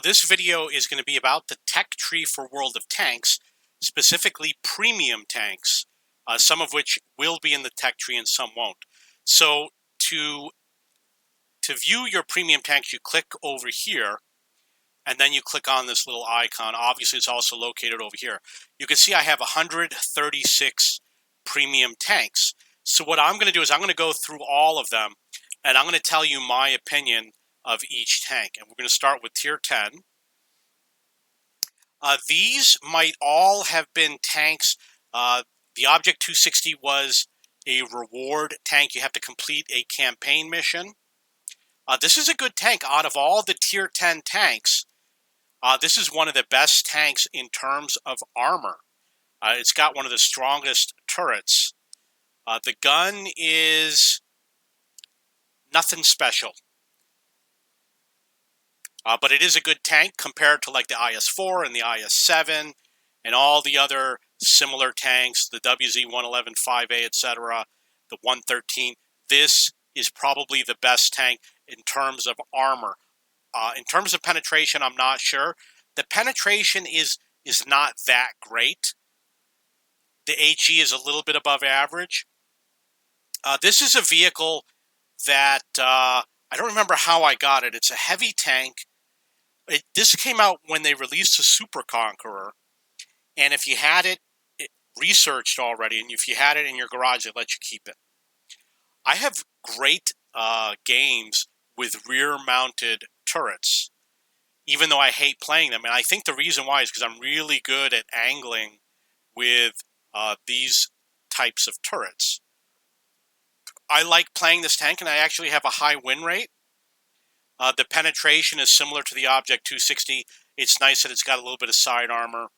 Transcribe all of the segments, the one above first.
This video is going to be about the tech tree for World of Tanks, specifically premium tanks, some of which will be in the tech tree and some won't. So to view your premium tanks, you click over here, and then you click on this little icon. Obviously, it's also located over here. You can see I have 136 premium tanks. So what I'm going to do is I'm going to go through all of them, and I'm going to tell you my opinion of each tank. And we're going to start with Tier 10. These might all have been tanks. The Object 260 was a reward tank. You have to complete a campaign mission. This is a good tank. Out of all the Tier 10 tanks, this is one of the best tanks in terms of armor. It's got one of the strongest turrets. The gun is nothing special. But it is a good tank compared to like the IS-4 and the IS-7 and all the other similar tanks, the WZ-111 5A, etc., the 113. This is probably the best tank in terms of armor. In terms of penetration, I'm not sure. The penetration is not that great. The HE is a little bit above average. This is a vehicle that I don't remember how I got it. It's a heavy tank. This came out when they released the Super Conqueror, and if you had it researched already, and if you had it in your garage, they let you keep it. I have great games with rear-mounted turrets, even though I hate playing them, and I think the reason why is because I'm really good at angling with these types of turrets. I like playing this tank, and I actually have a high win rate. The penetration is similar to the Object 260. It's nice that it's got a little bit of side armor.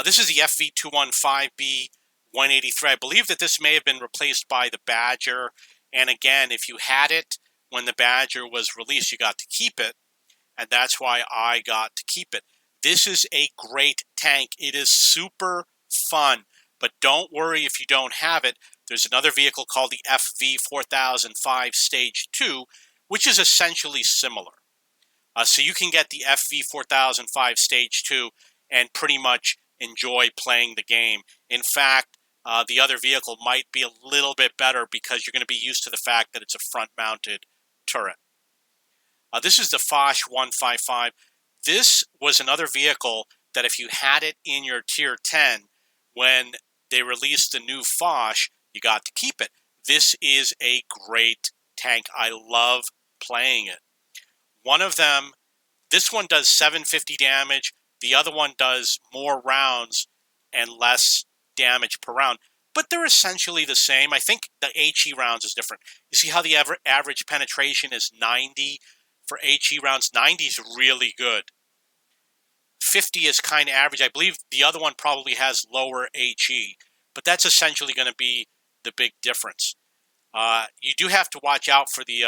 This is the FV215B 183. I believe that this may have been replaced by the Badger. And again, if you had it when the Badger was released, you got to keep it. And that's why I got to keep it. This is a great tank. It is super fun. But don't worry if you don't have it. There's another vehicle called the FV4005 Stage 2, which is essentially similar. So you can get the FV4005 Stage 2 and pretty much enjoy playing the game. In fact, the other vehicle might be a little bit better because you're going to be used to the fact that it's a front-mounted turret. This is the Fosh 155. This was another vehicle that if you had it in your Tier 10, when they released the new Fosh, you got to keep it. This is a great tank. I love playing it. One of them, this one does 750 damage. The other one does more rounds and less damage per round. But they're essentially the same. I think the HE rounds is different. You see how the average penetration is 90 for HE rounds? 90 is really good. 50 is kind of average. I believe the other one probably has lower HE. But that's essentially going to be the big difference. You do have to watch out for the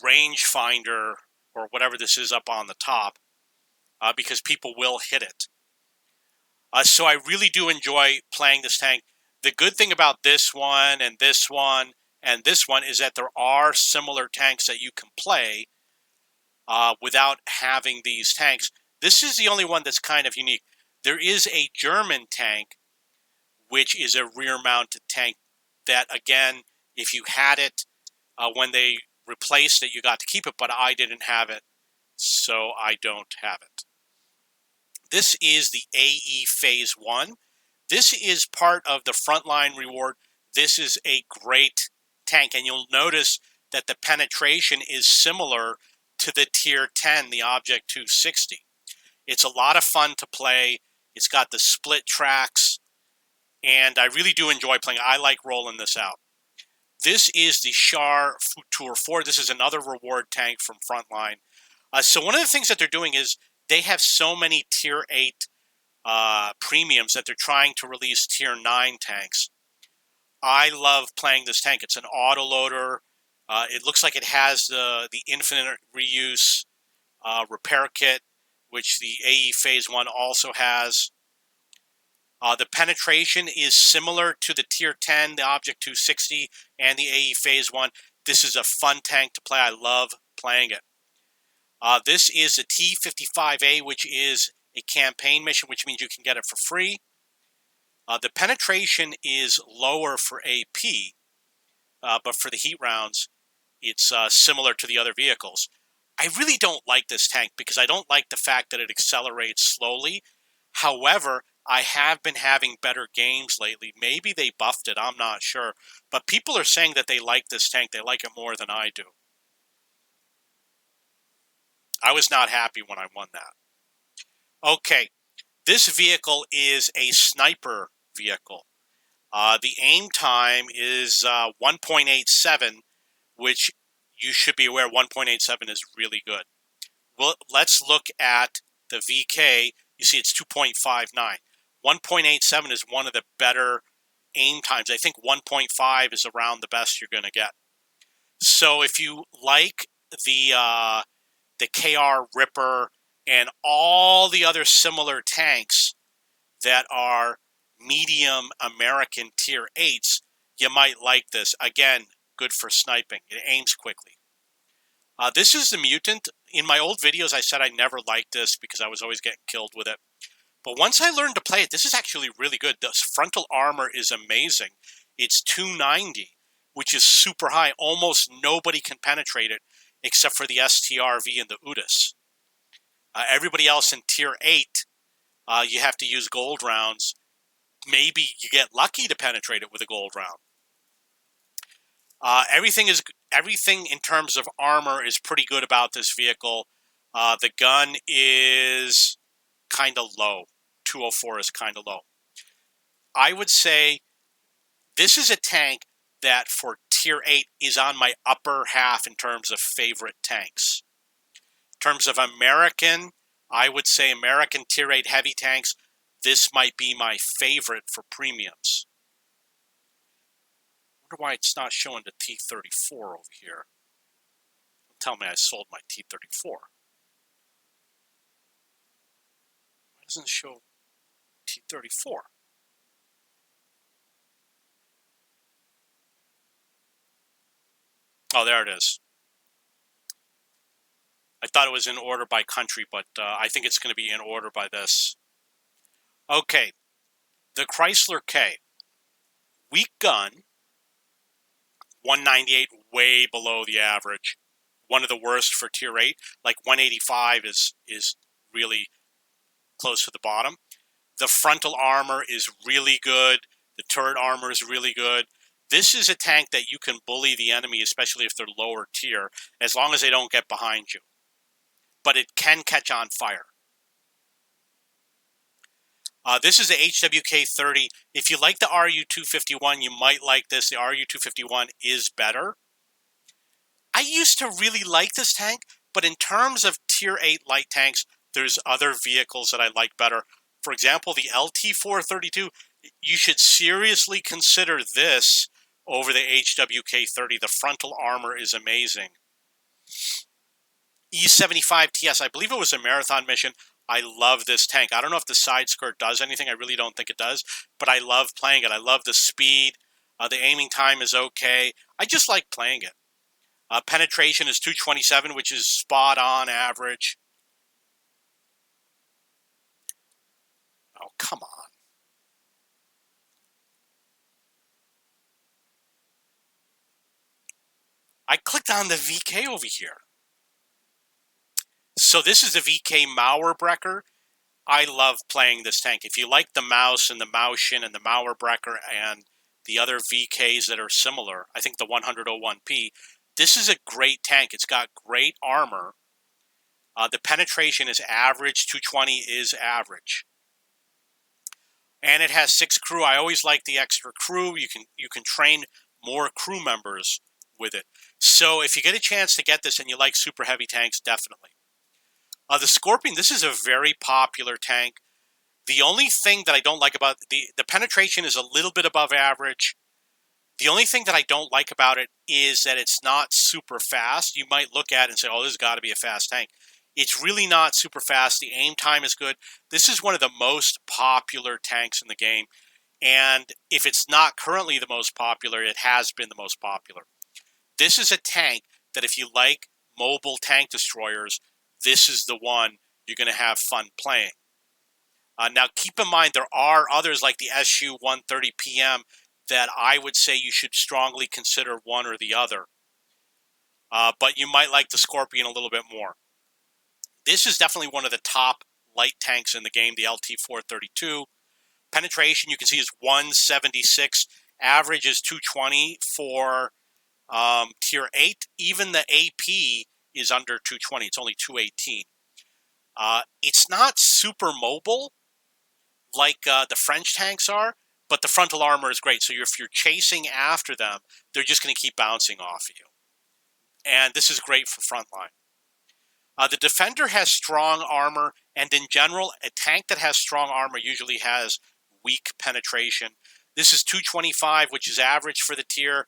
rangefinder or whatever this is up on the top because people will hit it. So I really do enjoy playing this tank. The good thing about this one and this one and this one is that there are similar tanks that you can play without having these tanks. This is the only one that's kind of unique. There is a German tank, which is a rear-mounted tank that, again, if you had it when they replaced it, you got to keep it, but I didn't have it, so I don't have it. This is the AE Phase 1. This is part of the Frontline reward. This is a great tank, and you'll notice that the penetration is similar to the Tier 10, the Object 260. It's a lot of fun to play. It's got the split tracks, and I really do enjoy playing. I like rolling this out. This is the Char Futur 4. This is another reward tank from Frontline. So one of the things that they're doing is they have so many Tier 8 premiums that they're trying to release Tier 9 tanks. I love playing this tank. It's an autoloader. It looks like it has the infinite reuse repair kit, which the AE Phase 1 also has. The penetration is similar to the Tier 10, the Object 260, and the AE Phase 1. This is a fun tank to play. I love playing it. This is a T-55A, which is a campaign mission, which means you can get it for free. The penetration is lower for AP, but for the heat rounds, it's similar to the other vehicles. I really don't like this tank because I don't like the fact that it accelerates slowly. However, I have been having better games lately. Maybe they buffed it, I'm not sure. But people are saying that they like this tank. They like it more than I do. I was not happy when I won that. Okay, this vehicle is a sniper vehicle. The aim time is 1.87, which you should be aware 1.87 is really good. Well, let's look at the VK. You see it's 2.59. 1.87 is one of the better aim times. I think 1.5 is around the best you're going to get. So if you like the KR Ripper and all the other similar tanks that are medium American tier 8s, you might like this. Again, good for sniping. It aims quickly. This is the Mutant. In my old videos, I said I never liked this because I was always getting killed with it. But once I learned to play it, this is actually really good. The frontal armor is amazing. It's 290, which is super high. Almost nobody can penetrate it except for the STRV and the UDAS. Everybody else in tier 8, you have to use gold rounds. Maybe you get lucky to penetrate it with a gold round. Everything in terms of armor is pretty good about this vehicle. The gun is kind of low. 204 is kind of low. I would say this is a tank that for tier 8 is on my upper half in terms of favorite tanks. In terms of American, I would say American tier 8 heavy tanks, this might be my favorite for premiums. I wonder why it's not showing the T-34 over here. Don't tell me I sold my T-34. Why doesn't it show T-34? Oh, there it is. I thought it was in order by country, but I think it's going to be in order by this. Okay, the Chrysler K. Weak gun, 198, way below the average. One of the worst for tier 8. Like 185 is really close to the bottom. The frontal armor is really good. The turret armor is really good. This is a tank that you can bully the enemy, especially if they're lower tier, as long as they don't get behind you. But it can catch on fire. This is the HWK-30. If you like the RU-251, you might like this. The RU-251 is better. I used to really like this tank, but in terms of tier 8 light tanks, there's other vehicles that I like better. For example, the LT-432, you should seriously consider this over the HWK-30. The frontal armor is amazing. E75 TS, I believe it was a marathon mission. I love this tank. I don't know if the side skirt does anything. I really don't think it does, but I love playing it. I love the speed. The aiming time is okay. I just like playing it. Penetration is 227, which is spot on average. Oh, come on. I clicked on the VK over here. So this is the VK Mauerbrecker. I love playing this tank. If you like the Maus and the Maushin and the Mauerbrecker and the other VKs that are similar, I think the 101P, this is a great tank. It's got great armor. The penetration is average. 220 is average. And it has 6 crew. I always like the extra crew. You can train more crew members with it. So if you get a chance to get this and you like super heavy tanks, definitely. The Scorpion, this is a very popular tank. The only thing that I don't like about the penetration is a little bit above average. The only thing that I don't like about it is that it's not super fast. You might look at it and say, oh, this has got to be a fast tank. It's really not super fast. The aim time is good. This is one of the most popular tanks in the game. And if it's not currently the most popular, it has been the most popular. This is a tank that if you like mobile tank destroyers, this is the one you're going to have fun playing. Now, keep in mind, there are others like the SU-130 PM that I would say you should strongly consider one or the other. But you might like the Scorpion a little bit more. This is definitely one of the top light tanks in the game, the LT-432. Penetration, you can see, is 176. Average is 220 for Tier 8. Even the AP is under 220. It's only 218. It's not super mobile like the French tanks are, but the frontal armor is great. So if you're chasing after them, they're just going to keep bouncing off of you. And this is great for frontline. The Defender has strong armor, and in general, a tank that has strong armor usually has weak penetration. This is 225, which is average for the tier.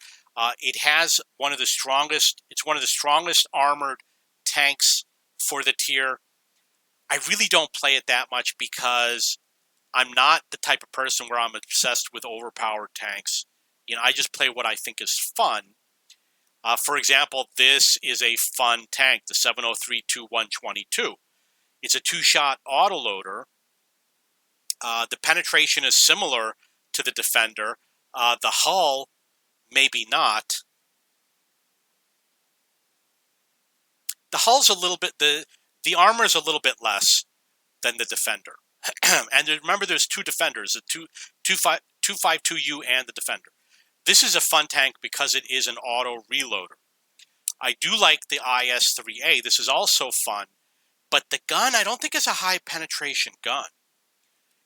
It has one of the strongest. It's one of the strongest armored tanks for the tier. I really don't play it that much because I'm not the type of person where I'm obsessed with overpowered tanks. You know, I just play what I think is fun. For example, this is a fun tank, the 703-122. It's a two-shot autoloader. The penetration is similar to the Defender. The hull, maybe not. The hull's a little bit, the armor is a little bit less than the Defender. And remember, there's two Defenders, the 252U and the Defender. This is a fun tank because it is an auto reloader. I do like the IS-3A. This is also fun, but the gun I don't think is a high penetration gun.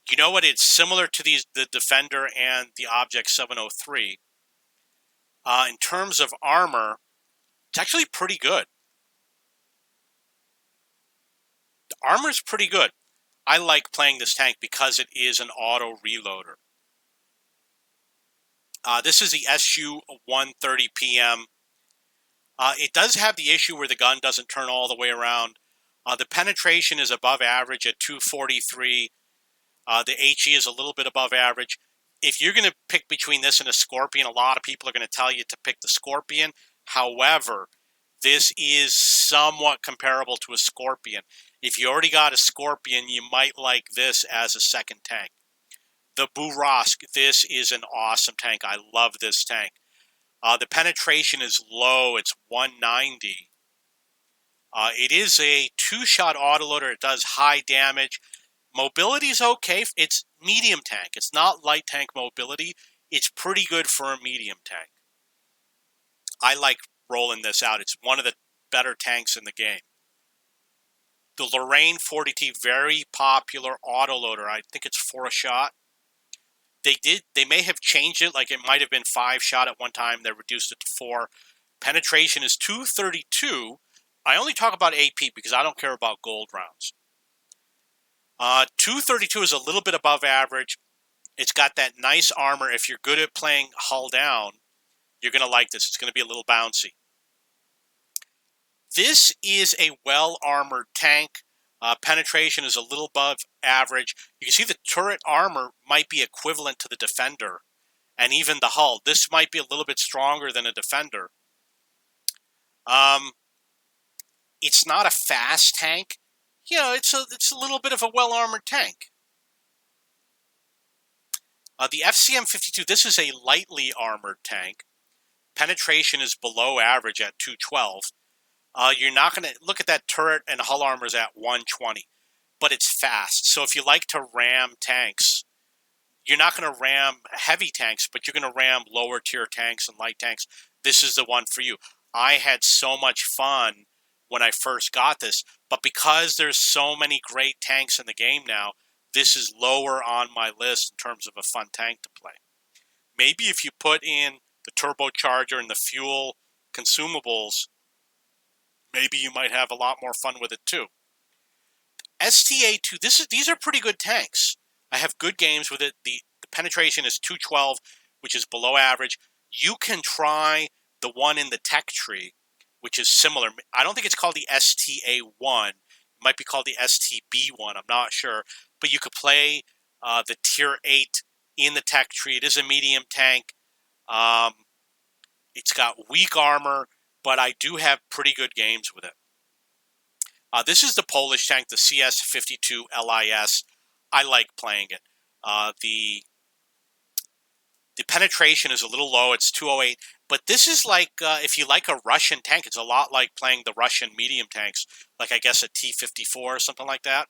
You know what? It's similar to the Defender and the Object 703. In terms of armor, it's actually pretty good. The armor's pretty good. I like playing this tank because it is an auto reloader. This is the SU-130 PM. It does have the issue where the gun doesn't turn all the way around. The penetration is above average at 243. The HE is a little bit above average. If you're going to pick between this and a Scorpion, a lot of people are going to tell you to pick the Scorpion. However, this is somewhat comparable to a Scorpion. If you already got a Scorpion, you might like this as a second tank. The Burask, this is an awesome tank. I love this tank. The penetration is low. It's 190. It is a two-shot autoloader. It does high damage. Mobility is okay. It's medium tank. It's not light tank mobility. It's pretty good for a medium tank. I like rolling this out. It's one of the better tanks in the game. The Lorraine 40T, very popular autoloader. I think it's 4 a shot. They may have changed it, like it might have been 5 shot at one time. They reduced it to 4. Penetration is 232. I only talk about AP because I don't care about gold rounds. 232 is a little bit above average. It's got that nice armor. If you're good at playing hull down, you're going to like this. It's going to be a little bouncy. This is a well-armored tank. Penetration is a little above average. You can see the turret armor might be equivalent to the Defender, and even the hull. This might be a little bit stronger than a Defender. It's not a fast tank. You know, it's a little bit of a well-armored tank. The FCM-52, this is a lightly armored tank. Penetration is below average at 212. You're not going to look at that turret and hull armor is at 120, but it's fast. So if you like to ram tanks, you're not going to ram heavy tanks, but you're going to ram lower tier tanks and light tanks. This is the one for you. I had so much fun when I first got this, but because there's so many great tanks in the game now, this is lower on my list in terms of a fun tank to play. Maybe if you put in the turbocharger and the fuel consumables, maybe you might have a lot more fun with it too. STA2, these are pretty good tanks. I have good games with it. The penetration is 212, which is below average. You can try the one in the tech tree, which is similar. I don't think it's called the STA1. It might be called the STB1. I'm not sure. But you could play the Tier 8 in the tech tree. It is a medium tank. It's got weak armor, but I do have pretty good games with it. This is the Polish tank, the CS52 LIS. I like playing it. The penetration is a little low. It's 208. But this is like, if you like a Russian tank, it's a lot like playing the Russian medium tanks, like I guess a T-54 or something like that.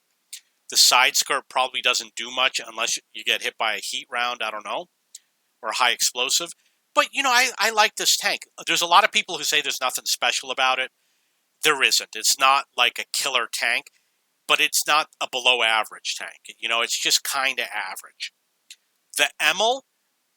The side skirt probably doesn't do much unless you get hit by a heat round, I don't know, or a high explosive. But, you know, I like this tank. There's a lot of people who say there's nothing special about it. There isn't. It's not like a killer tank, but it's not a below average tank. You know, it's just kind of average. The Emil,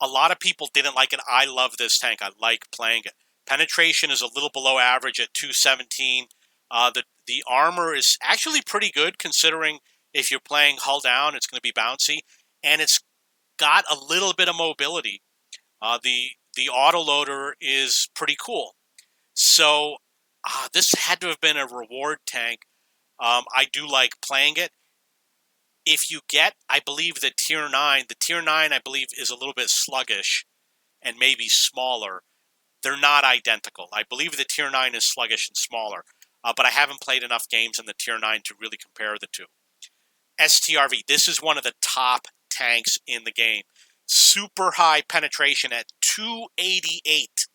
a lot of people didn't like it. I love this tank. I like playing it. Penetration is a little below average at 217. The armor is actually pretty good considering if you're playing hull down, it's going to be bouncy. And it's got a little bit of mobility. The autoloader is pretty cool. So this had to have been a reward tank. I do like playing it. If you get, I believe, the Tier 9 I believe is a little bit sluggish and maybe smaller. They're not identical. I believe the Tier 9 is sluggish and smaller, but I haven't played enough games in the Tier 9 to really compare the two. Strv, this is one of the top tanks in the game. Super high penetration at 288.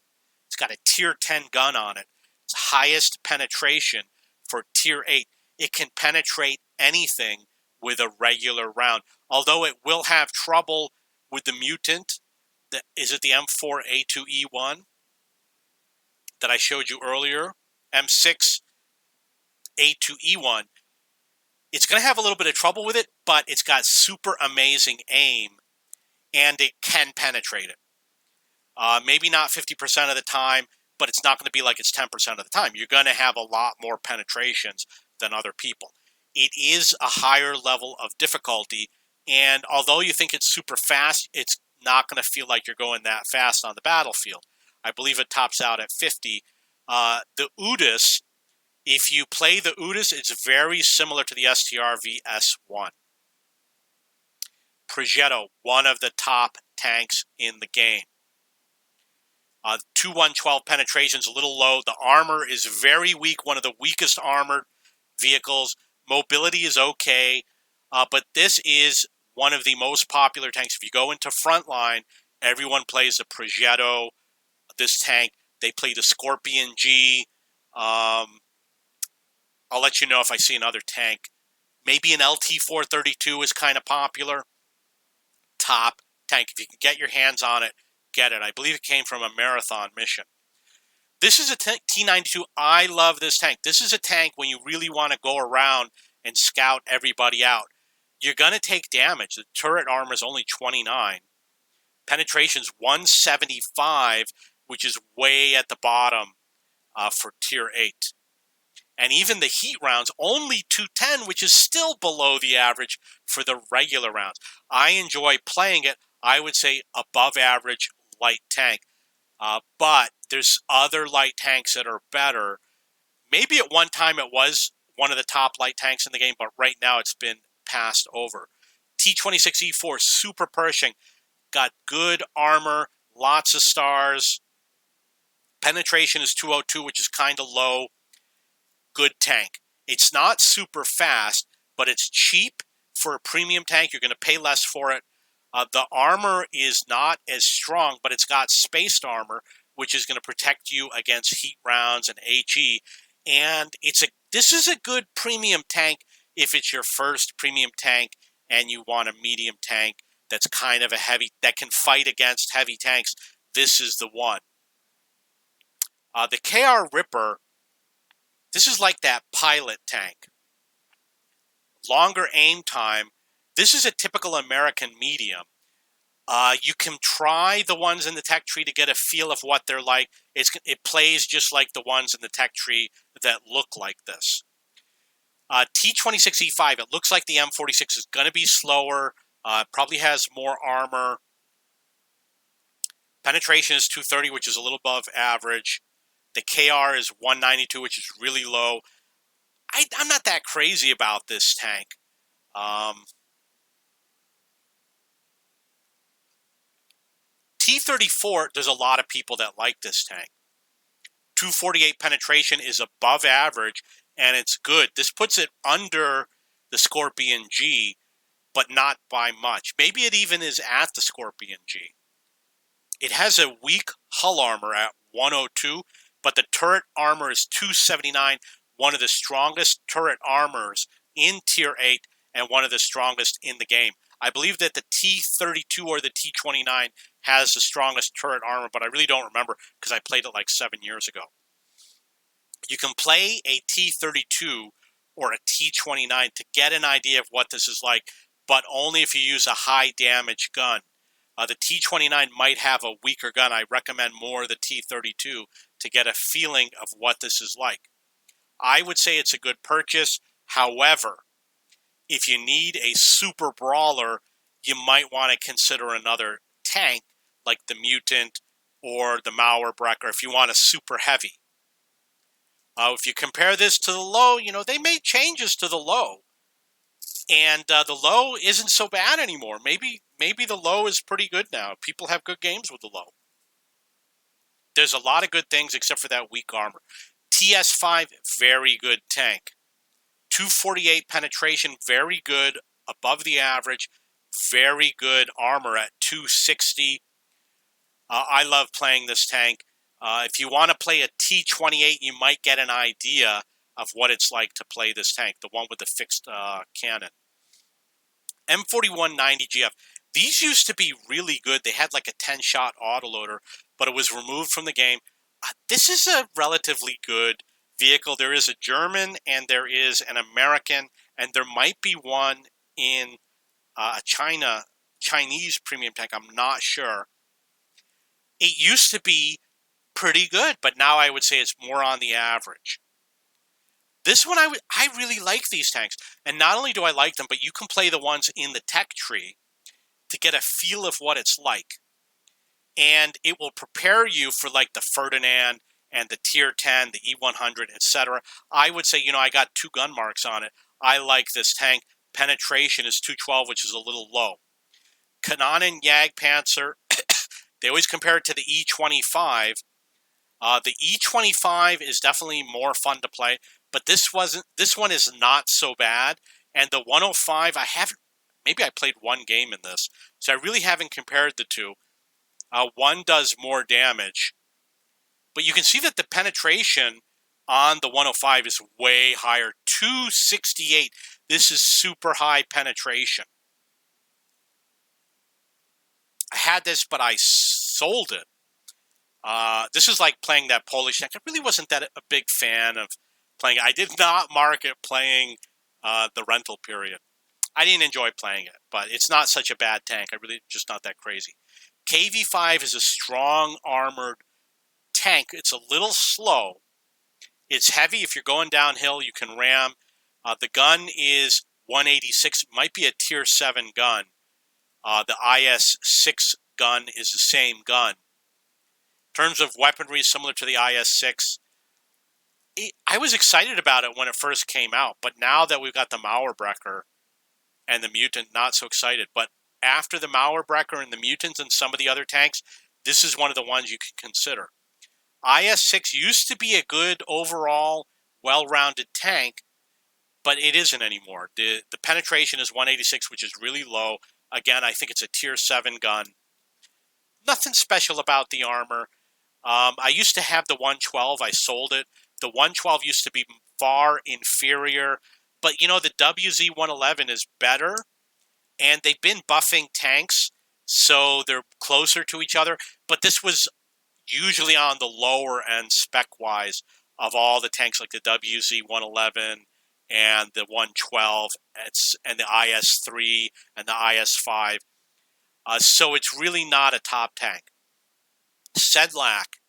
It's got a Tier 10 gun on it. It's highest penetration for Tier 8. It can penetrate anything with a regular round, although it will have trouble with the mutant. Is it the M4A2E1 that I showed you earlier? M6A2E1. It's going to have a little bit of trouble with it, but it's got super amazing aim, and it can penetrate it. Maybe not 50% of the time, but it's not going to be like it's 10% of the time. You're going to have a lot more penetrations than other people. It is a higher level of difficulty, and although you think it's super fast, it's not going to feel like you're going that fast on the battlefield. I believe it tops out at 50. The Udis, if you play the Udis, it's very similar to the Strv S1. Progetto, one of the top tanks in the game. 2112 penetration is a little low. The armor is very weak, one of the weakest armored vehicles. Mobility is okay, but this is one of the most popular tanks. If you go into Frontline, everyone plays the Progetto, this tank. They play the Scorpion G. I'll let you know if I see another tank. Maybe an LT-432 is kind of popular. Top tank. If you can get your hands on it, get it. I believe it came from a marathon mission. This is a T-92. I love this tank. This is a tank when you really want to go around and scout everybody out. You're going to take damage. The turret armor is only 29. Penetration's 175, which is way at the bottom for Tier 8. And even the heat rounds, only 210, which is still below the average for the regular rounds. I enjoy playing it. I would say above average light tank. But there's other light tanks that are better. Maybe at one time it was one of the top light tanks in the game, but right now it's been passed over. T-26E4, super Pershing, got good armor, lots of stars. Penetration is 202, which is kind of low. Good tank. It's not super fast, but it's cheap for a premium tank. You're going to pay less for it. The armor is not as strong, but it's got spaced armor, which is going to protect you against heat rounds and HE. And this is a good premium tank if it's your first premium tank and you want a medium tank that's kind of a heavy, that can fight against heavy tanks. This is the one. The KR Ripper, this is like that pilot tank. Longer aim time. This is a typical American medium. You can try the ones in the tech tree to get a feel of what they're like. It plays just like the ones in the tech tree that look like this. T-26E5, it looks like the M46 is going to be slower. Probably has more armor. Penetration is 230, which is a little above average. The KR is 192, which is really low. I'm not that crazy about this tank. T-34, there's a lot of people that like this tank. 248 penetration is above average. and it's good. This puts it under the Scorpion G, but not by much. Maybe it even is at the Scorpion G. It has a weak hull armor at 102, but the turret armor is 279, one of the strongest turret armors in Tier 8 and one of the strongest in the game. I believe that the T32 or the T29 has the strongest turret armor, but I really don't remember because I played it like 7 years ago. You can play a T32 or a T29 to get an idea of what this is like, but only if you use a high damage gun. The T29 might have a weaker gun. I recommend more the T32 to get a feeling of what this is like. I would say it's a good purchase. However, if you need a super brawler, you might want to consider another tank like the Mutant or the Mauerbrecker if you want a super heavy. If you compare this to the low, they made changes to the low. And the low isn't so bad anymore. Maybe the low is pretty good now. People have good games with the low. There's a lot of good things except for that weak armor. TS5, very good tank. 248 penetration, very good, above the average. Very good armor at 260. I love playing this tank. If you want to play a T28, you might get an idea of what it's like to play this tank, the one with the fixed cannon. M4190 Gf. These used to be really good. They had like a 10-shot autoloader, but it was removed from the game. This is a relatively good vehicle. There is a German and there is an American, and there might be one in a Chinese premium tank. I'm not sure. It used to be pretty good, but now I would say it's more on the average. This one, I really like these tanks. And not only do I like them, but you can play the ones in the tech tree to get a feel of what it's like. And it will prepare you for like the Ferdinand and the Tier 10, the E100, etc. I would say, I got 2 gun marks on it. I like this tank. Penetration is 212, which is a little low. Kanonen Jagdpanzer, they always compare it to the E25. The E25 is definitely more fun to play, but this one is not so bad. And the 105, maybe I played one game in this, so I really haven't compared the two. One does more damage, but you can see that the penetration on the 105 is way higher, 268. This is super high penetration. I had this, but I sold it. This is like playing that Polish tank. I really wasn't that a big fan of playing it. I did not mark it playing the rental period. I didn't enjoy playing it, but it's not such a bad tank. I really just not that crazy. KV5 is a strong armored tank. It's a little slow. It's heavy. If you're going downhill, you can ram. The gun is 186. It might be a Tier 7 gun. The IS-6 gun is the same gun. In terms of weaponry, similar to the IS-6. I was excited about it when it first came out, but now that we've got the Mauerbrecker and the Mutant, not so excited. But after the Mauerbrecker and the Mutants and some of the other tanks, this is one of the ones you can consider. IS-6 used to be a good overall, well-rounded tank, but it isn't anymore. The penetration is 186, which is really low. Again, I think it's a Tier 7 gun. Nothing special about the armor. I used to have the 112. I sold it. The 112 used to be far inferior, but the WZ-111 is better, and they've been buffing tanks, so they're closer to each other. But this was usually on the lower end spec-wise of all the tanks, like the WZ-111 and the 112 and the IS-3 and the IS-5. So it's really not a top tank. Sedlak,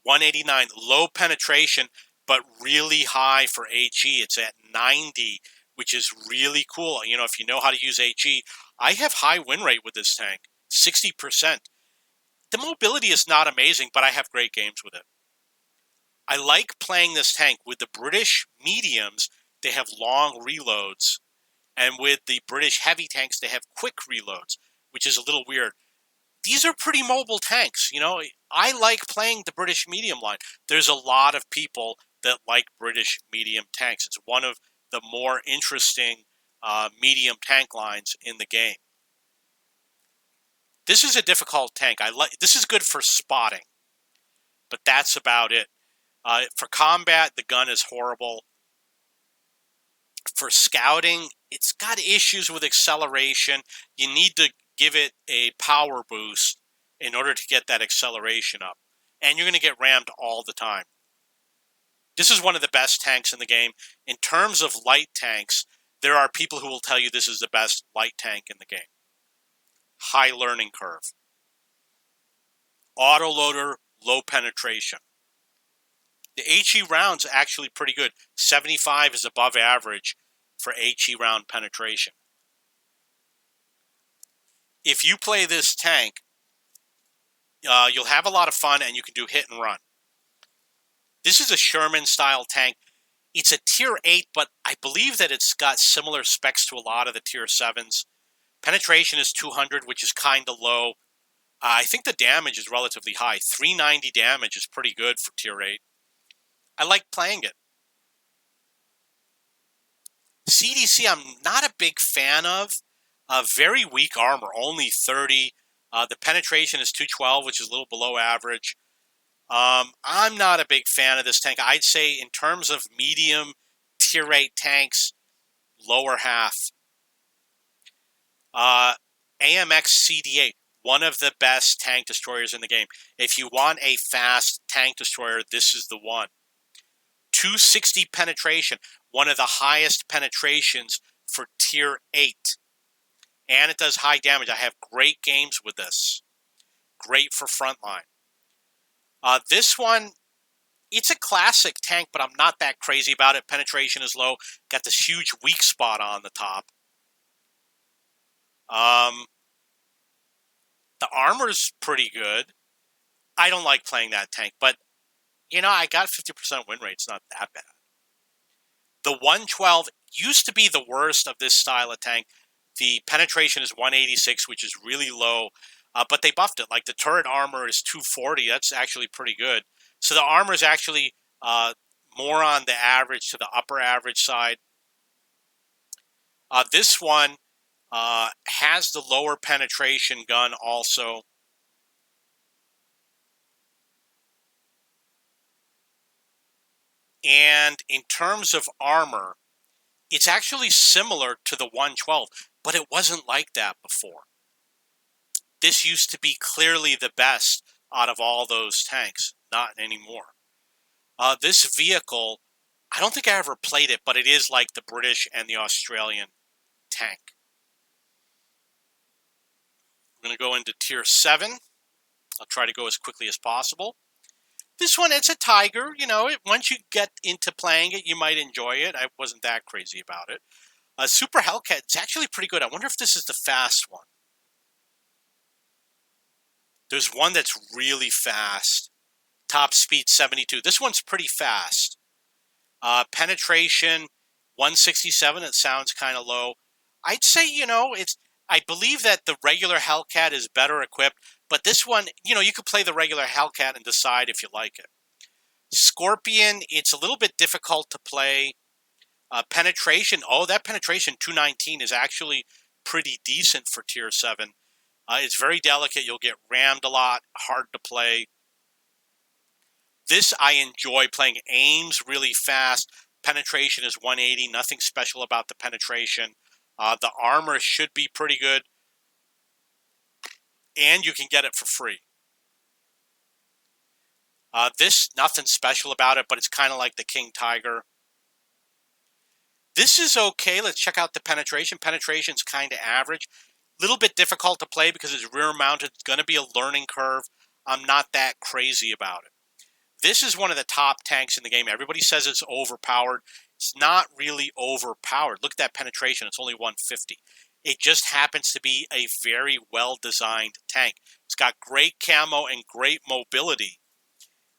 189, low penetration, but really high for HE. It's at 90, which is really cool. If you know how to use HE, I have high win rate with this tank, 60%. The mobility is not amazing, but I have great games with it. I like playing this tank. With the British mediums, they have long reloads, and with the British heavy tanks, they have quick reloads, which is a little weird. These are pretty mobile tanks. I like playing the British medium line. There's a lot of people that like British medium tanks. It's one of the more interesting medium tank lines in the game. This is a difficult tank. This is good for spotting, but that's about it. For combat, the gun is horrible. For scouting, it's got issues with acceleration. You need to give it a power boost in order to get that acceleration up. And you're going to get rammed all the time. This is one of the best tanks in the game. In terms of light tanks, there are people who will tell you this is the best light tank in the game. High learning curve. Autoloader, low penetration. The HE round's actually pretty good. 75 is above average for HE round penetration. If you play this tank, you'll have a lot of fun and you can do hit and run. This is a Sherman-style tank. It's a Tier 8, but I believe that it's got similar specs to a lot of the Tier 7s. Penetration is 200, which is kind of low. I think the damage is relatively high. 390 damage is pretty good for Tier 8. I like playing it. CDC, I'm not a big fan of. Very weak armor, only 30. The penetration is 212, which is a little below average. I'm not a big fan of this tank. I'd say in terms of medium Tier 8 tanks, lower half. Amx Cd8, one of the best tank destroyers in the game. If you want a fast tank destroyer, this is the one. 260 penetration, one of the highest penetrations for Tier 8. And it does high damage. I have great games with this. Great for frontline. This one, it's a classic tank, but I'm not that crazy about it. Penetration is low. Got this huge weak spot on the top. The armor's pretty good. I don't like playing that tank, but, you know, I got 50% win rate. It's not that bad. The 112 used to be the worst of this style of tank. The penetration is 186, which is really low, but they buffed it. Like the turret armor is 240. That's actually pretty good. So the armor is actually more on the average to the upper average side. This one has the lower penetration gun also. And in terms of armor, it's actually similar to the 112, but it wasn't like that before. This used to be clearly the best out of all those tanks, not anymore. This vehicle, I don't think I ever played it, but it is like the British and the Australian tank. I'm going to go into Tier 7. I'll try to go as quickly as possible. This one, it's a Tiger. You know, once you get into playing it, you might enjoy it. I wasn't that crazy about it. Super Hellcat, it's actually pretty good. I wonder if this is the fast one. There's one that's really fast. Top speed 72. This one's pretty fast. Penetration 167. It sounds kind of low. I'd say, you know, I believe that the regular Hellcat is better equipped, but this one, you know, you could play the regular Hellcat and decide if you like it. Scorpion, it's a little bit difficult to play. Penetration, that penetration 219 is actually pretty decent for Tier 7. It's very delicate. You'll get rammed a lot. Hard to play. This I enjoy playing. Aims really fast. Penetration is 180. Nothing special about the penetration. The armor should be pretty good. And you can get it for free. This, nothing special about it, but it's kind of like the King Tiger. This is okay. Let's check out the penetration. Penetration's kind of average. Little bit difficult to play because it's rear mounted. It's going to be a learning curve. I'm not that crazy about it. This is one of the top tanks in the game. Everybody says it's overpowered. It's not really overpowered. Look at that penetration. It's only 150. It just happens to be a very well-designed tank. It's got great camo and great mobility.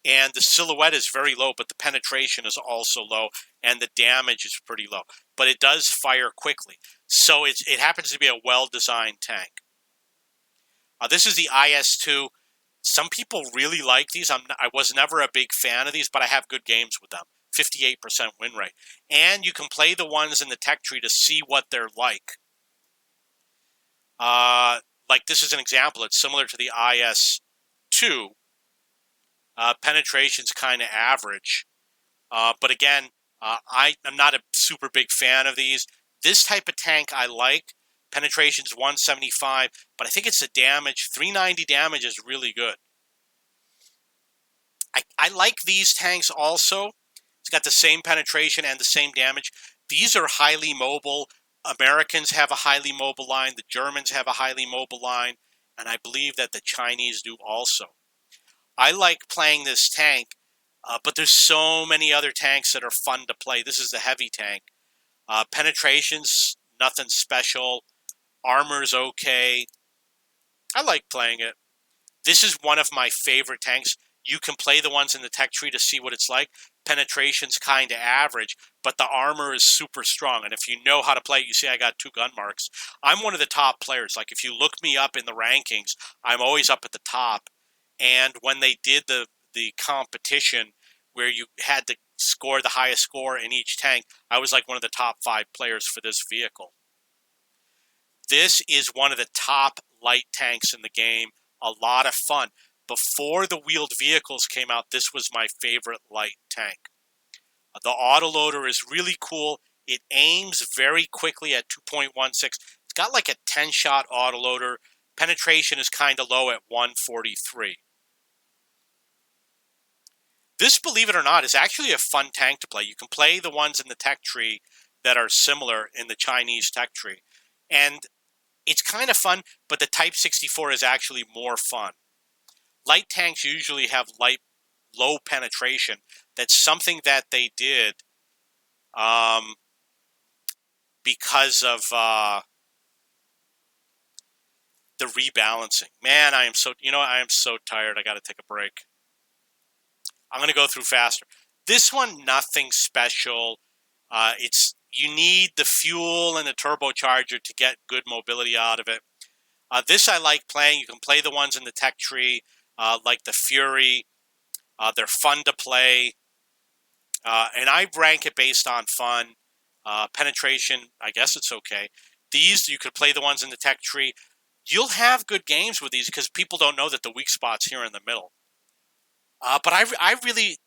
And the silhouette is very low, but the penetration is also low, and the damage is pretty low. But it does fire quickly. So it happens to be a well-designed tank. This is the IS-2. Some people really like these. I was never a big fan of these, but I have good games with them. 58% win rate. And you can play the ones in the tech tree to see what they're like. Like this is an example. It's similar to the IS-2. Penetration's kind of average. But again, I'm not a super big fan of these. This type of tank I like. Penetration's 175, but I think it's the damage. 390 damage is really good. I like these tanks also. It's got the same penetration and the same damage. These are highly mobile. Americans have a highly mobile line. The Germans have a highly mobile line. And I believe that the Chinese do also. I like playing this tank, but there's so many other tanks that are fun to play. This is the heavy tank. Penetration's nothing special. Armor's okay. I like playing it. This is one of my favorite tanks. You can play the ones in the tech tree to see what it's like. Penetration's kind of average, but the armor is super strong. And if you know how to play it, you see I got 2 gun marks. I'm one of the top players. Like if you look me up in the rankings, I'm always up at the top. And when they did the competition where you had to score the highest score in each tank, I was like one of the top 5 players for this vehicle. This is one of the top light tanks in the game. A lot of fun. Before the wheeled vehicles came out, this was my favorite light tank. The autoloader is really cool. It aims very quickly at 2.16. It's got like a 10-shot autoloader. Penetration is kind of low at 143. This, believe it or not, is actually a fun tank to play. You can play the ones in the tech tree that are similar in the Chinese tech tree. And it's kind of fun, but the Type 64 is actually more fun. Light tanks usually have low penetration. That's something that they did because of the rebalancing. Man, I am so tired. I got to take a break. I'm going to go through faster. This one, nothing special. You need the fuel and the turbocharger to get good mobility out of it. This I like playing. You can play the ones in the tech tree, like the Fury. They're fun to play. And I rank it based on fun. Penetration, I guess it's okay. These, you could play the ones in the tech tree. You'll have good games with these because people don't know that the weak spot's here in the middle. But I really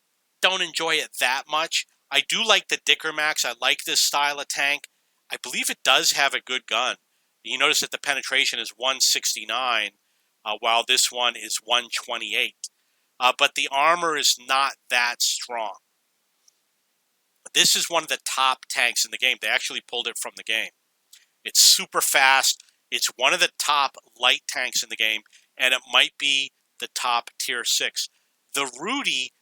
don't enjoy it that much. I do like the Dicker Max. I like this style of tank. I believe it does have a good gun. You notice that the penetration is 169, while this one is 128. But the armor is not that strong. This is one of the top tanks in the game. They actually pulled it from the game. It's super fast. It's one of the top light tanks in the game, and it might be the top tier 6. The Rudy,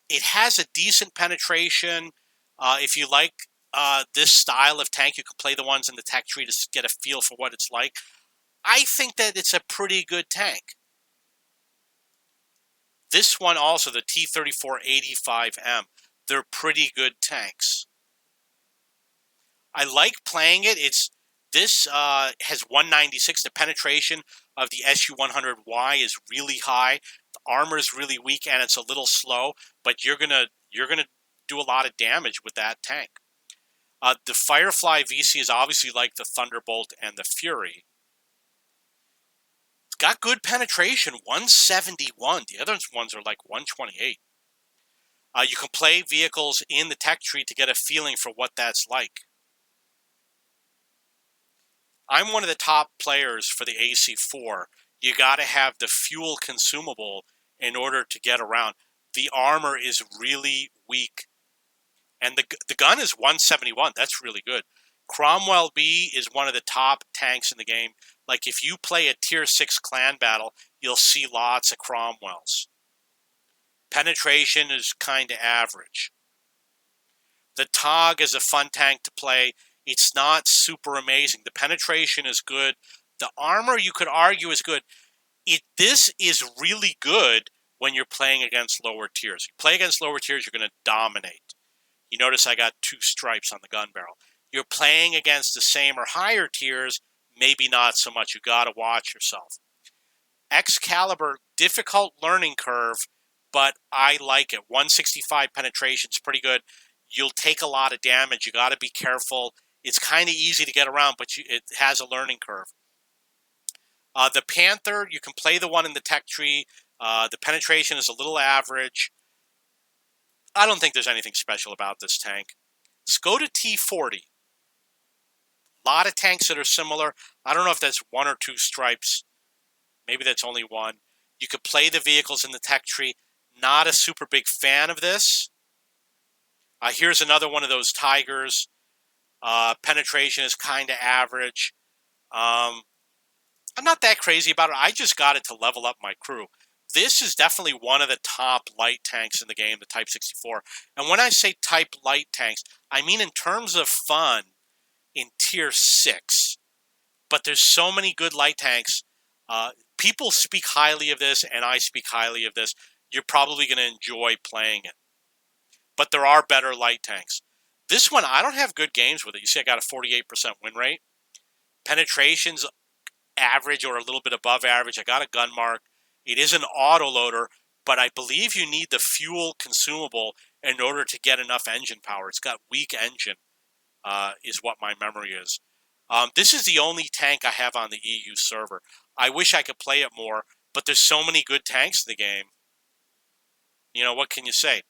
it has a decent penetration. If you like this style of tank, you can play the ones in the tech tree to get a feel for what it's like. I think that it's a pretty good tank. This one also, the T-3485M, they're pretty good tanks. I like playing it. This has 196. The penetration of the SU-100Y is really high. The armor is really weak and it's a little slow, but you're gonna do a lot of damage with that tank. The Firefly Vc is obviously like the Thunderbolt and the Fury. It's got good penetration, 171. The other ones are like 128. You can play vehicles in the tech tree to get a feeling for what that's like. I'm one of the top players for the AC4. You got to have the fuel consumable in order to get around. The armor is really weak. And the gun is 171. That's really good. Cromwell B is one of the top tanks in the game. Like if you play a tier 6 clan battle, you'll see lots of Cromwells. Penetration is kind of average. The Tog is a fun tank to play. It's not super amazing. The penetration is good. The armor, you could argue, is good. This is really good when you're playing against lower tiers. You play against lower tiers, you're going to dominate. You notice I got 2 stripes on the gun barrel. You're playing against the same or higher tiers, maybe not so much. You got to watch yourself. Excalibur, difficult learning curve, but I like it. 165 penetration is pretty good. You'll take a lot of damage. You got to be careful. It's kind of easy to get around, but it has a learning curve. The Panther, you can play the one in the tech tree. The penetration is a little average. I don't think there's anything special about this tank. Let's go to T40. A lot of tanks that are similar. I don't know if that's one or two stripes. Maybe that's only one. You could play the vehicles in the tech tree. Not a super big fan of this. Here's another one of those Tigers. Penetration is kind of average. I'm not that crazy about it. I just got it to level up my crew. This is definitely one of the top light tanks in the game, the Type 64. And when I say type light tanks, I mean in terms of fun in Tier 6. But there's so many good light tanks. People speak highly of this, and I speak highly of this. You're probably going to enjoy playing it. But there are better light tanks. This one, I don't have good games with it. You see I got a 48% win rate. Penetration's average or a little bit above average. I got a gun mark. It is an autoloader, but I believe you need the fuel consumable in order to get enough engine power. It's got weak engine, is what my memory is. This is the only tank I have on the EU server. I wish I could play it more, but there's so many good tanks in the game. You know, what can you say?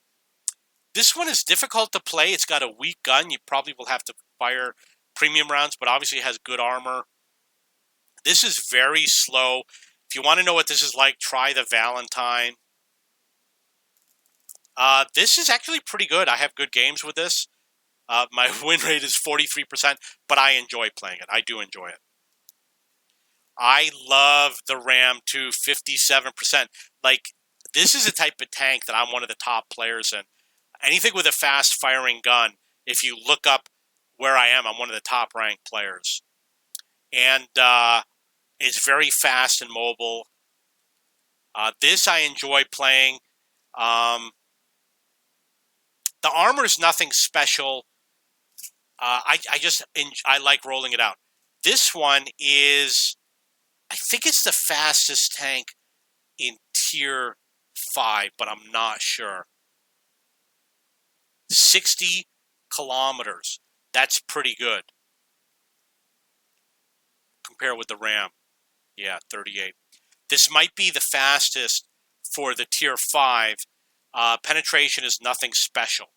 This one is difficult to play. It's got a weak gun. You probably will have to fire premium rounds, but obviously it has good armor. This is very slow. If you want to know what this is like, try the Valentine. This is actually pretty good. I have good games with this. My win rate is 43%, but I enjoy playing it. I do enjoy it. I love the Ram too, 57%. Like, this is a type of tank that I'm one of the top players in. Anything with a fast-firing gun, if you look up where I am, I'm one of the top-ranked players. And it's very fast and mobile. This I enjoy playing. The armor is nothing special. I like rolling it out. This one is, I think it's the fastest tank in Tier 5, but I'm not sure. 60 kilometers. That's pretty good. Compare with the Ram. Yeah, 38. This might be the fastest for the Tier 5. Penetration is nothing special.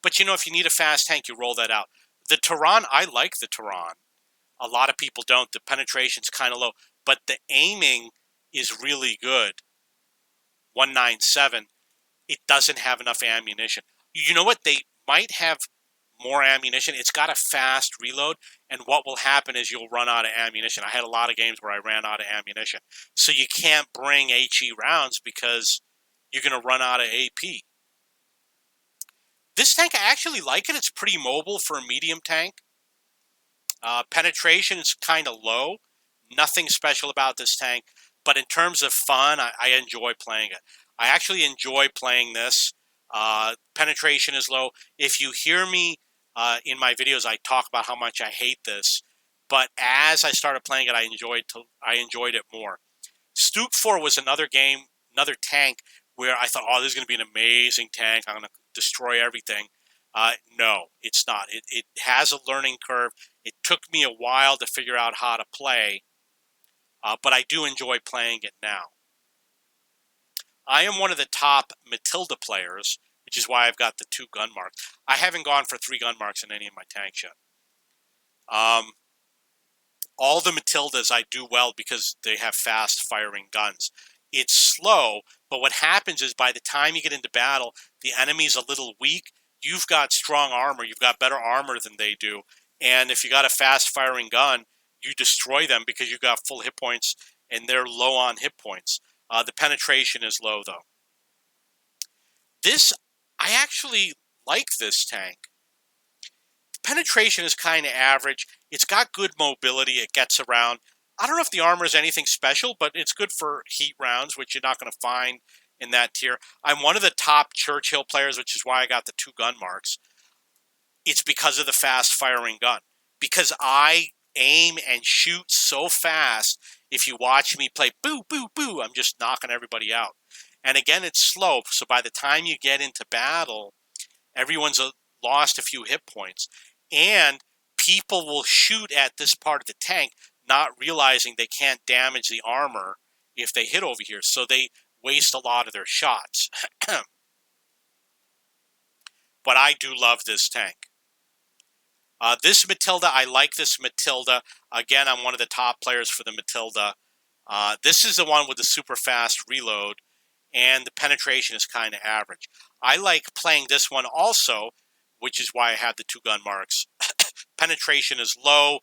But, you know, if you need a fast tank, you roll that out. The Tehran, I like the Tehran. A lot of people don't. The penetration's kind of low. But the aiming is really good. 197. It doesn't have enough ammunition. You know what? They might have more ammunition. It's got a fast reload, and what will happen is you'll run out of ammunition. I had a lot of games where I ran out of ammunition. So you can't bring HE rounds because you're going to run out of AP. This tank, I actually like it. It's pretty mobile for a medium tank. Penetration is kind of low. Nothing special about this tank. But in terms of fun, I enjoy playing it. I actually enjoy playing this. Penetration is low. If you hear me in my videos, I talk about how much I hate this. But as I started playing it, I enjoyed it more. Stuke 4 was another game, another tank where I thought, oh, this is going to be an amazing tank. I'm going to destroy everything. No, it's not. It has a learning curve. It took me a while to figure out how to play, but I do enjoy playing it now. I am one of the top Matilda players, which is why I've got the 2 gun marks. I haven't gone for 3 gun marks in any of my tanks yet. All the Matildas I do well because they have fast-firing guns. It's slow, but what happens is by the time you get into battle, the enemy's a little weak. You've got strong armor. You've got better armor than they do. And if you got a fast-firing gun, you destroy them because you've got full hit points, and they're low on hit points. The penetration is low, though. This, I actually like this tank. Penetration is kind of average. It's got good mobility. It gets around. I don't know if the armor is anything special, but it's good for heat rounds, which you're not going to find in that tier. I'm one of the top Churchill players, which is why I got the 2 gun marks. It's because of the fast-firing gun. Because I aim and shoot so fast, if you watch me play boo, boo, boo, I'm just knocking everybody out. And again, it's slow, so by the time you get into battle, everyone's lost a few hit points. And people will shoot at this part of the tank, not realizing they can't damage the armor if they hit over here. So they waste a lot of their shots. But I do love this tank. This Matilda, I like this Matilda. Again, I'm one of the top players for the Matilda. This is the one with the super fast reload, and the penetration is kind of average. I like playing this one also, which is why I have the 2 gun marks. Penetration is low.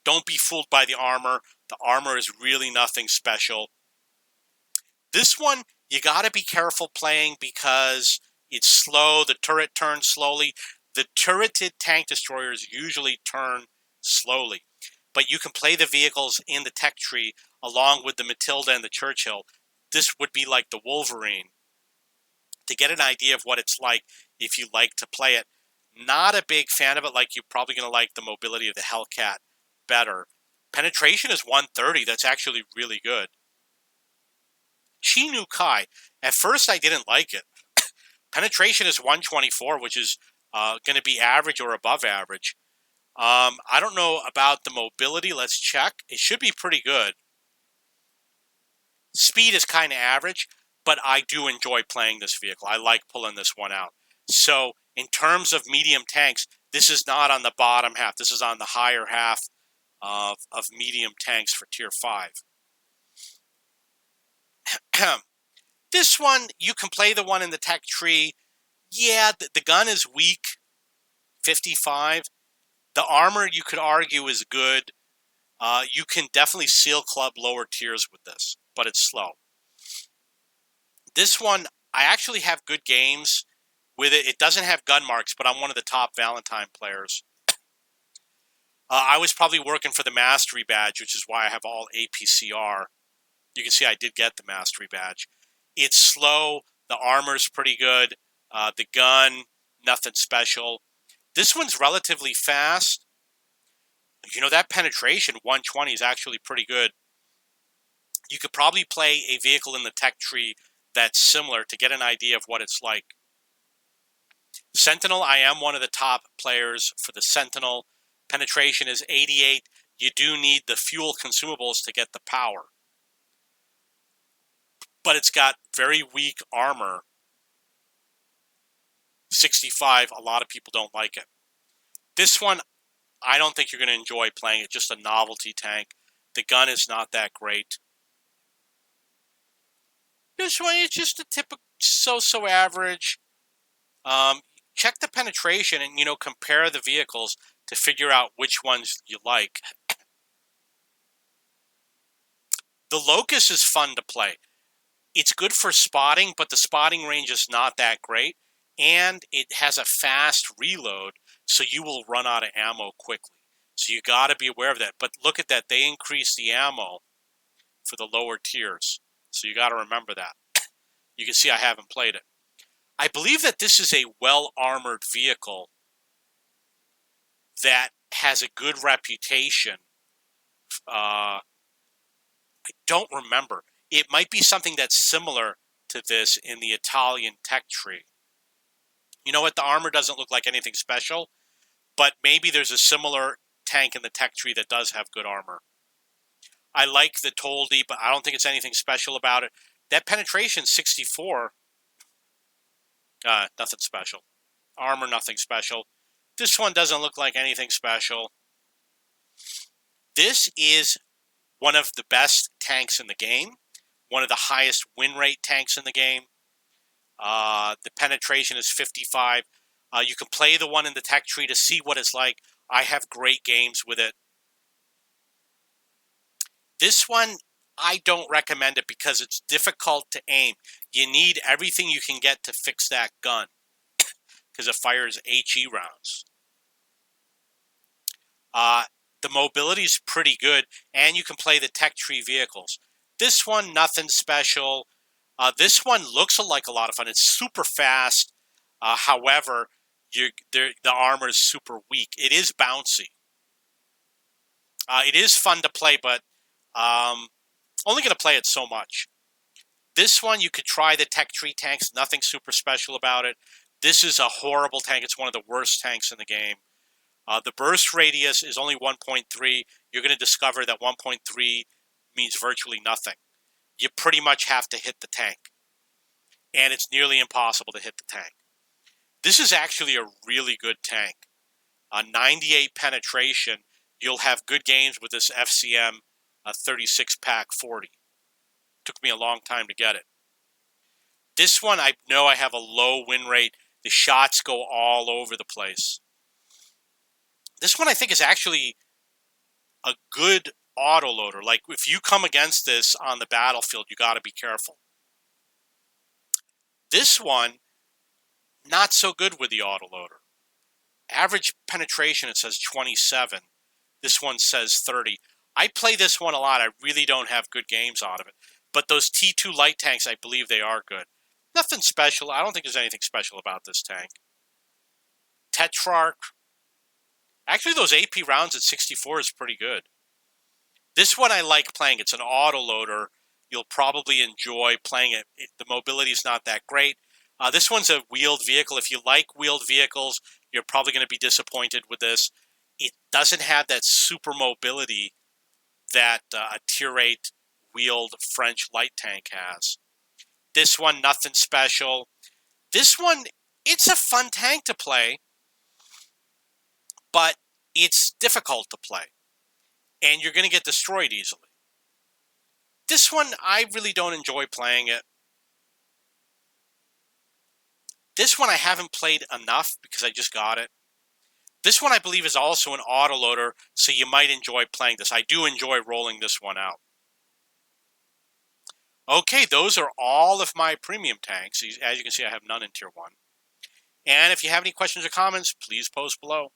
Don't be fooled by the armor. The armor is really nothing special. This one, you got to be careful playing because it's slow. The turret turns slowly. The turreted tank destroyers usually turn slowly. But you can play the vehicles in the tech tree along with the Matilda and the Churchill. This would be like the Wolverine, to get an idea of what it's like if you like to play it. Not a big fan of it, like you're probably going to like the mobility of the Hellcat better. Penetration is 130. That's actually really good. Chi Nu Kai. At first, I didn't like it. Penetration is 124, which is going to be average or above average. I don't know about the mobility. Let's check. It should be pretty good. Speed is kind of average, but I do enjoy playing this vehicle. I like pulling this one out. So in terms of medium tanks, this is not on the bottom half. This is on the higher half of medium tanks for Tier 5. This one, you can play the one in the tech tree. Yeah, the gun is weak, 55. The armor, you could argue, is good. You can definitely seal club lower tiers with this, but it's slow. This one, I actually have good games with it. It doesn't have gun marks, but I'm one of the top Valentine players. I was probably working for the Mastery badge, which is why I have all APCR. You can see I did get the Mastery badge. It's slow. The armor's pretty good. The gun, nothing special. This one's relatively fast. You know, that penetration, 120, is actually pretty good. You could probably play a vehicle in the tech tree that's similar to get an idea of what it's like. Sentinel, I am one of the top players for the Sentinel. Penetration is 88. You do need the fuel consumables to get the power. But it's got very weak armor. 65, a lot of people don't like it. This one, I don't think you're going to enjoy playing it. Just a novelty tank. The gun is not that great. This one is just a typical so-so average. Check the penetration and, compare the vehicles to figure out which ones you like. The Locus is fun to play. It's good for spotting, but the spotting range is not that great. And it has a fast reload, so you will run out of ammo quickly. So you got to be aware of that. But look at that. They increased the ammo for the lower tiers. So you got to remember that. You can see I haven't played it. I believe that this is a well-armored vehicle that has a good reputation. I don't remember. It might be something that's similar to this in the Italian tech tree. You know what? The armor doesn't look like anything special, but maybe there's a similar tank in the tech tree that does have good armor. I like the Toldi, but I don't think it's anything special about it. That penetration, 64, nothing special. Armor, nothing special. This one doesn't look like anything special. This is one of the best tanks in the game, one of the highest win rate tanks in the game. The penetration is 55. You can play the one in the tech tree to see what it's like. I have great games with it. This one, I don't recommend it because it's difficult to aim. You need everything you can get to fix that gun because it fires HE rounds. The mobility is pretty good, and you can play the tech tree vehicles. This one, nothing special. This one looks like a lot of fun. It's super fast. However, the armor is super weak. It is bouncy. It is fun to play, but only going to play it so much. This one, you could try the Tech Tree tanks. Nothing super special about it. This is a horrible tank. It's one of the worst tanks in the game. The burst radius is only 1.3. You're going to discover that 1.3 means virtually nothing. You pretty much have to hit the tank. And it's nearly impossible to hit the tank. This is actually a really good tank. 98 penetration. You'll have good games with this FCM 36-pack 40. Took me a long time to get it. This one, I know I have a low win rate. The shots go all over the place. This one I think is actually a good autoloader. Like, if you come against this on the battlefield, you got to be careful. This one, not so good with the autoloader. Average penetration, it says 27. This one says 30. I play this one a lot. I really don't have good games out of it. But those T2 light tanks, I believe they are good. Nothing special. I don't think there's anything special about this tank. Tetrarch. Actually, those AP rounds at 64 is pretty good. This one I like playing. It's an autoloader. You'll probably enjoy playing it. The mobility is not that great. This one's a wheeled vehicle. If you like wheeled vehicles, you're probably going to be disappointed with this. It doesn't have that super mobility that a Tier 8 wheeled French light tank has. This one, nothing special. This one, it's a fun tank to play, but it's difficult to play, and you're going to get destroyed easily. This one, I really don't enjoy playing it. This one I haven't played enough because I just got it. This one I believe is also an autoloader, so you might enjoy playing this. I do enjoy rolling this one out. Okay, those are all of my premium tanks. As you can see, I have none in Tier 1. And if you have any questions or comments, please post below.